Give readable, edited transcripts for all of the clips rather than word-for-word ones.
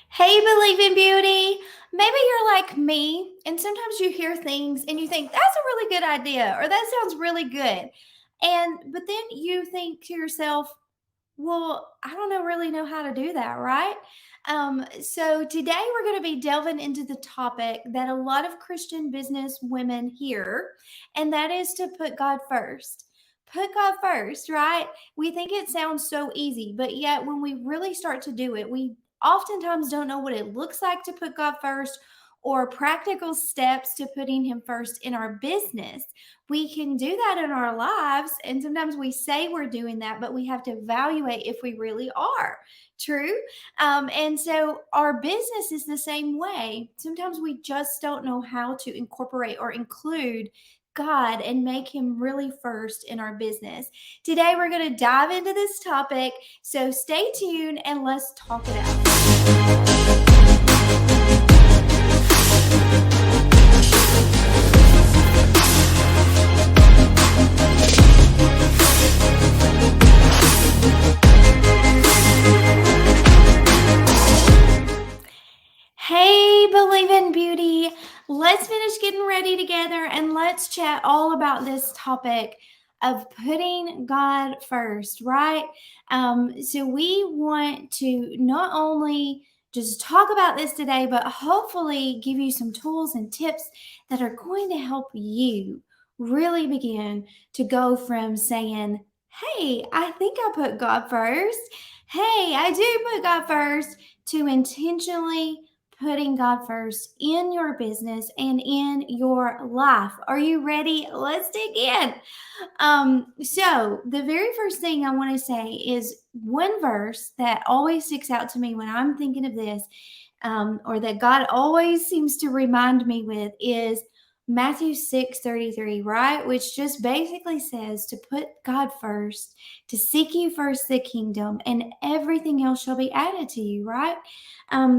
Hey, Believe in Beauty. Maybe you're like me, and sometimes you hear things and you think that's a really good idea or that sounds really good. But then you think to yourself, well, I don't really know how to do that, right? So today we're going to be delving into the topic that a lot of Christian business women hear, and that is to put God first. Put God first, right? We think it sounds so easy, but yet when we really start to do it, we oftentimes don't know what it looks like to put God first or practical steps to putting Him first in our business. We can do that in our lives, and sometimes we say we're doing that, but we have to evaluate if we really are. True. And so our business is the same way. Sometimes we just don't know how to incorporate or include God and make Him really first in our business. Today, we're going to dive into this topic. So stay tuned and let's talk it out. Hey, Believe in Beauty. Let's finish getting ready together and let's chat all about this topic of putting God first, right? So, we want to not only just talk about this today, but hopefully give you some tools and tips that are going to help you really begin to go from saying, hey, I think I put God first. Hey, I do put God first, to intentionally putting God first in your business and in your life. Are you ready? Let's dig in. So the very first thing I want to say is one verse that always sticks out to me when I'm thinking of this, or that God always seems to remind me with, is Matthew 6:33, right? Which just basically says to put God first, to seek you first the kingdom, and everything else shall be added to you, right?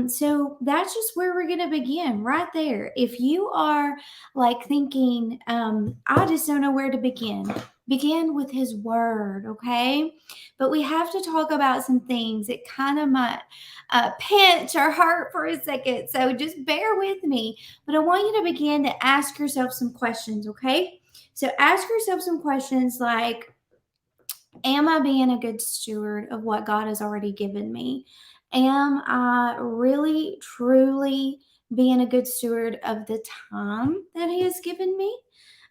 So that's just where we're going to begin right there. If you are like thinking, I just don't know where to begin with His Word, okay? But we have to talk about some things that kind of might pinch or hurt for a second. So just bear with me. But I want you to begin to ask yourself some questions, okay? So ask yourself some questions like, am I being a good steward of what God has already given me? Am I really, truly being a good steward of the time that He has given me?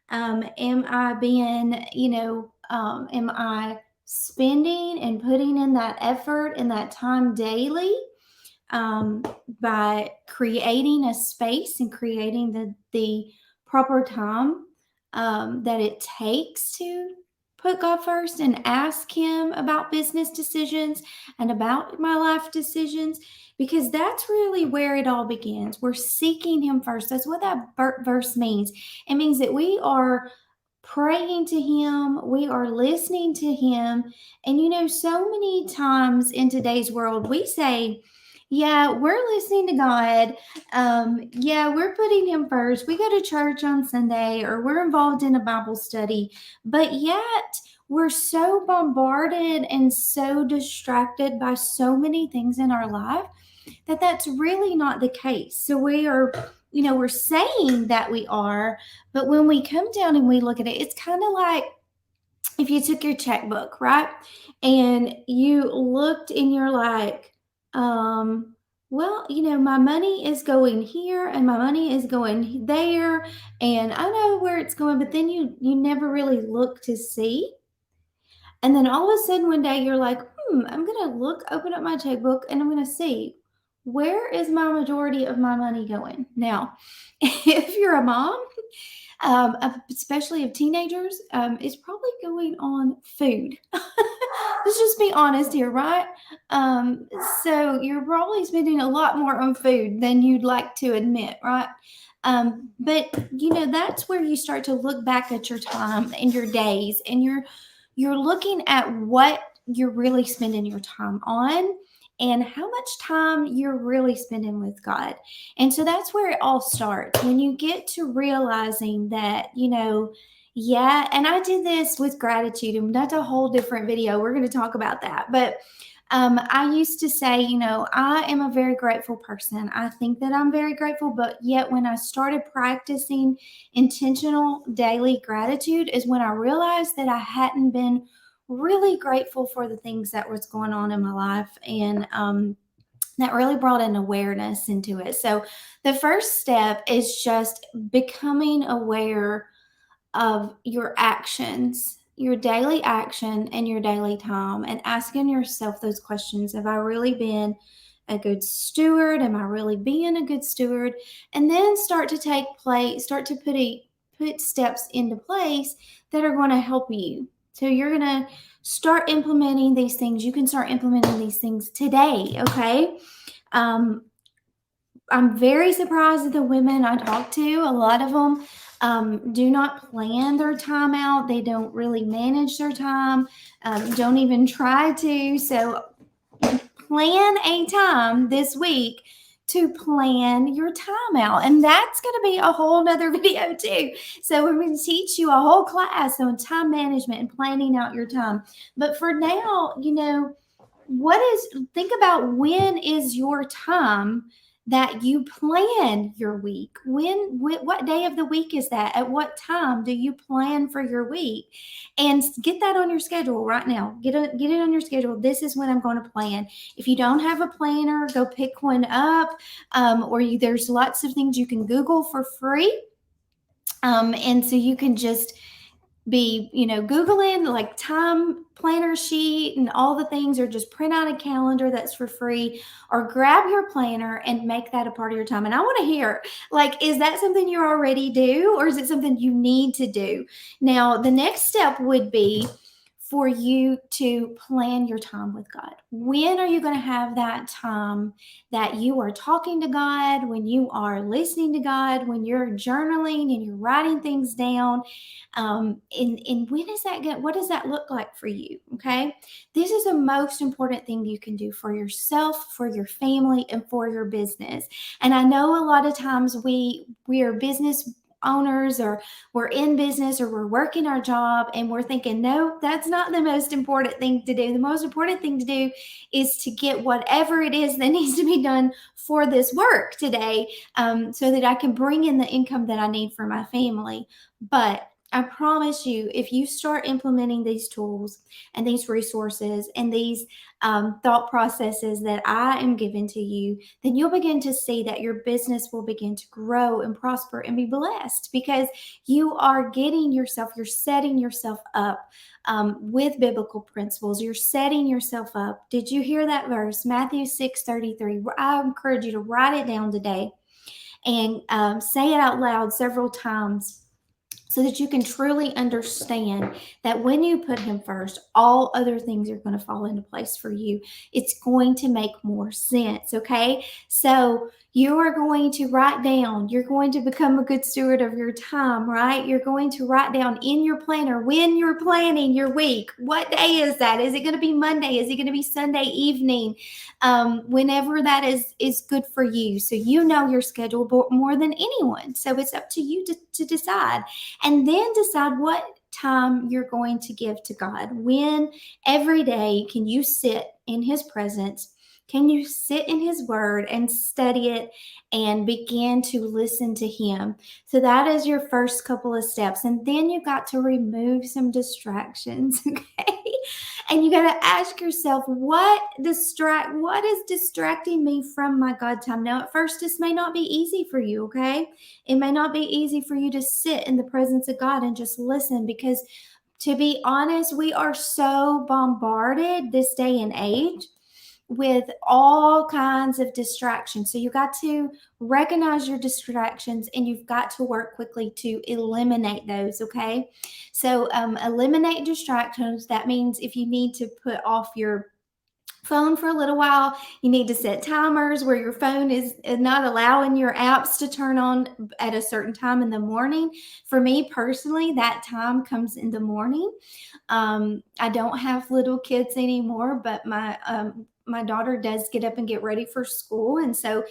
Am I being, am I spending and putting in that effort and that time daily, um, by creating a space and creating the proper time, that it takes to put God first and ask Him about business decisions and about my life decisions, because that's really where it all begins. We're seeking Him first. That's what that verse means. It means that we are praying to Him, we are listening to Him. And so many times in today's world, we say, yeah, we're listening to God. Yeah, we're putting Him first. We go to church on Sunday or we're involved in a Bible study, but yet we're so bombarded and so distracted by so many things in our life that that's really not the case. So we're saying that we are, but when we come down and we look at it, it's kind of like if you took your checkbook, right? And you looked and you're like, well, my money is going here and my money is going there, and I know where it's going, but then you never really look to see. And then all of a sudden one day you're like, I'm going to open up my checkbook and I'm going to see, where is my majority of my money going? Now, if you're a mom, especially of teenagers, it's probably going on food. Let's just be honest here, right? Um, so you're probably spending a lot more on food than you'd like to admit, right? But that's where you start to look back at your time and your days, and you're looking at what you're really spending your time on and how much time you're really spending with God. And so that's where it all starts. When you get to realizing that, yeah, and I did this with gratitude, and that's a whole different video. We're going to talk about that. But I used to say, I am a very grateful person. I think that I'm very grateful, but yet when I started practicing intentional daily gratitude is when I realized that I hadn't been really grateful for the things that was going on in my life. And that really brought an awareness into it. So the first step is just becoming aware of your actions, your daily action, and your daily time, and asking yourself those questions. Have I really been a good steward? Am I really being a good steward? And then start to put steps into place that are going to help you. So you're going to start implementing these things. You can start implementing these things today, okay? Um, I'm very surprised at the women I talk to. A lot of them do not plan their time out. They don't really manage their time, don't even try to. So, plan a time this week to plan your time out. And that's going to be a whole nother video, too. So, we're going to teach you a whole class on time management and planning out your time. But for now, think about when is your time that you plan your week. What day of the week is that? At what time do you plan for your week? And get that on your schedule right now. Get it on your schedule. This is when I'm going to plan. If you don't have a planner, go pick one up. There's lots of things you can Google for free. And so you can just be, Googling like time planner sheet and all the things, or just print out a calendar that's for free, or grab your planner and make that a part of your time. And I want to hear, like, is that something you already do, or is it something you need to do? Now, the next step would be for you to plan your time with God. When are you going to have that time that you are talking to God, when you are listening to God, when you're journaling and you're writing things down? And when is that good? What does that look like for you? Okay. This is the most important thing you can do for yourself, for your family, and for your business. And I know a lot of times we are business owners, or we're in business, or we're working our job, and we're thinking, no, that's not the most important thing to do. The most important thing to do is to get whatever it is that needs to be done for this work today, so that I can bring in the income that I need for my family. But I promise you, if you start implementing these tools and these resources and these thought processes that I am giving to you, then you'll begin to see that your business will begin to grow and prosper and be blessed, because you're setting yourself up with biblical principles. You're setting yourself up. Did you hear that verse? Matthew 6:33. I encourage you to write it down today and say it out loud several times, so that you can truly understand that when you put him first, all other things are going to fall into place for you. It's going to make more sense, okay? So you are going to write down, you're going to become a good steward of your time, right? You're going to write down in your planner when you're planning your week. What day is that? Is it going to be Monday? Is it going to be Sunday evening? Whenever that is good for you. So you know your schedule more than anyone. So it's up to you to decide. And then decide what time you're going to give to God. When every day can you sit in his presence? Can you sit in his word and study it and begin to listen to him? So that is your first couple of steps. And then you got to remove some distractions, okay? And you got to ask yourself, what is distracting me from my God time? Now, at first, this may not be easy for you, okay? It may not be easy for you to sit in the presence of God and just listen, because to be honest, we are so bombarded this day and age with all kinds of distractions. So you got to recognize your distractions, and you've got to work quickly to eliminate those, okay? So eliminate distractions. That means if you need to put off your phone for a little while, you need to set timers where your phone is not allowing your apps to turn on at a certain time in the morning. For me personally, that time comes in the morning. I don't have little kids anymore, but my daughter does get up and get ready for school. And so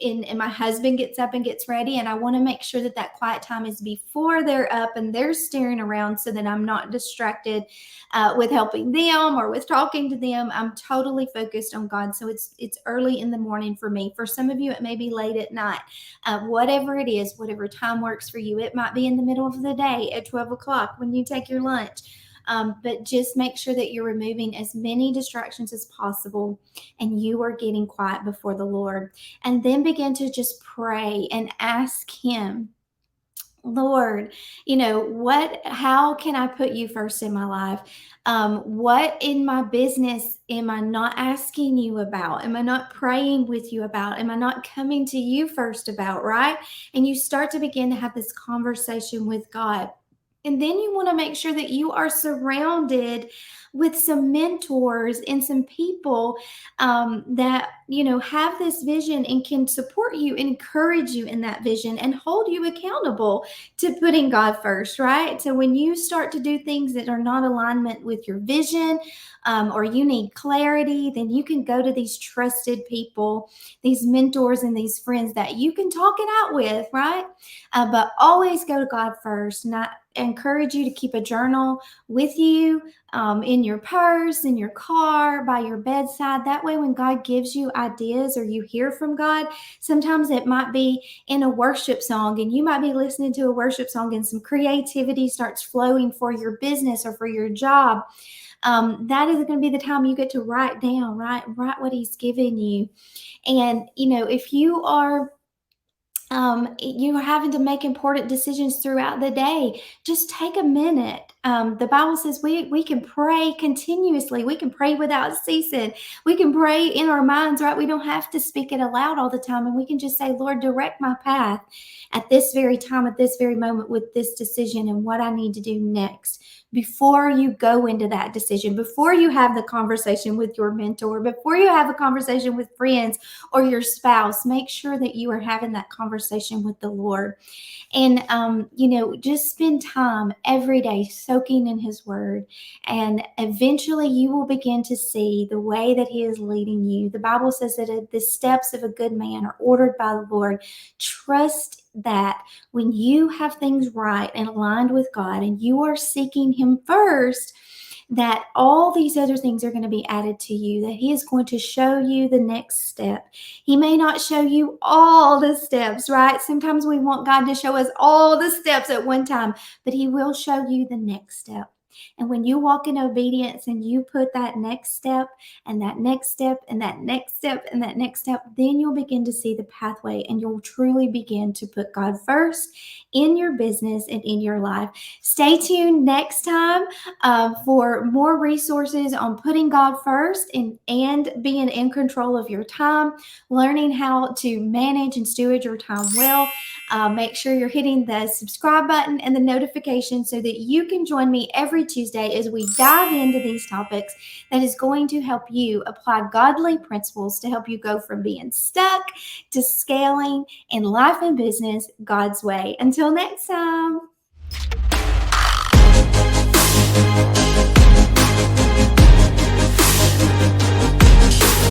and my husband gets up and gets ready. And I want to make sure that that quiet time is before they're up and they're staring around so that I'm not distracted with helping them or with talking to them. I'm totally focused on God. So it's early in the morning for me. For some of you, it may be late at night. Whatever it is, whatever time works for you. It might be in the middle of the day at 12 o'clock when you take your lunch. But just make sure that you're removing as many distractions as possible and you are getting quiet before the Lord. And then begin to just pray and ask Him, Lord, how can I put you first in my life? What in my business am I not asking you about? Am I not praying with you about? Am I not coming to you first about, right? And you start to begin to have this conversation with God. And then you want to make sure that you are surrounded with some mentors and some people that have this vision and can support you, encourage you in that vision, and hold you accountable to putting God first, right? So when you start to do things that are not alignment with your vision, or you need clarity, then you can go to these trusted people, these mentors, and these friends that you can talk it out with, right? But always go to God first. Not encourage you to keep a journal with you, in your purse, in your car, by your bedside. That way, when God gives you ideas or you hear from God, sometimes it might be in a worship song, and you might be listening to a worship song and some creativity starts flowing for your business or for your job. That is going to be the time you get to write down, write what He's given you. And, if you're having to make important decisions throughout the day, just take a minute. The Bible says we can pray continuously. We can pray without ceasing. We can pray in our minds, right? We don't have to speak it aloud all the time. And we can just say, Lord, direct my path at this very time, at this very moment with this decision and what I need to do next. Before you go into that decision, before you have the conversation with your mentor, before you have a conversation with friends or your spouse, make sure that you are having that conversation with the Lord. And, just spend time every day soaking in His Word. And eventually you will begin to see the way that He is leading you. The Bible says that the steps of a good man are ordered by the Lord. Trust that when you have things right and aligned with God and you are seeking Him first, that all these other things are going to be added to you, that He is going to show you the next step. He may not show you all the steps, right? Sometimes we want God to show us all the steps at one time, but He will show you the next step. And when you walk in obedience and you put that next step and that next step and that next step and that next step, then you'll begin to see the pathway and you'll truly begin to put God first in your business and in your life. Stay tuned next time for more resources on putting God first and being in control of your time, learning how to manage and steward your time well. Make sure you're hitting the subscribe button and the notification so that you can join me every Tuesday as we dive into these topics that is going to help you apply godly principles to help you go from being stuck to scaling in life and business God's way. Until next time.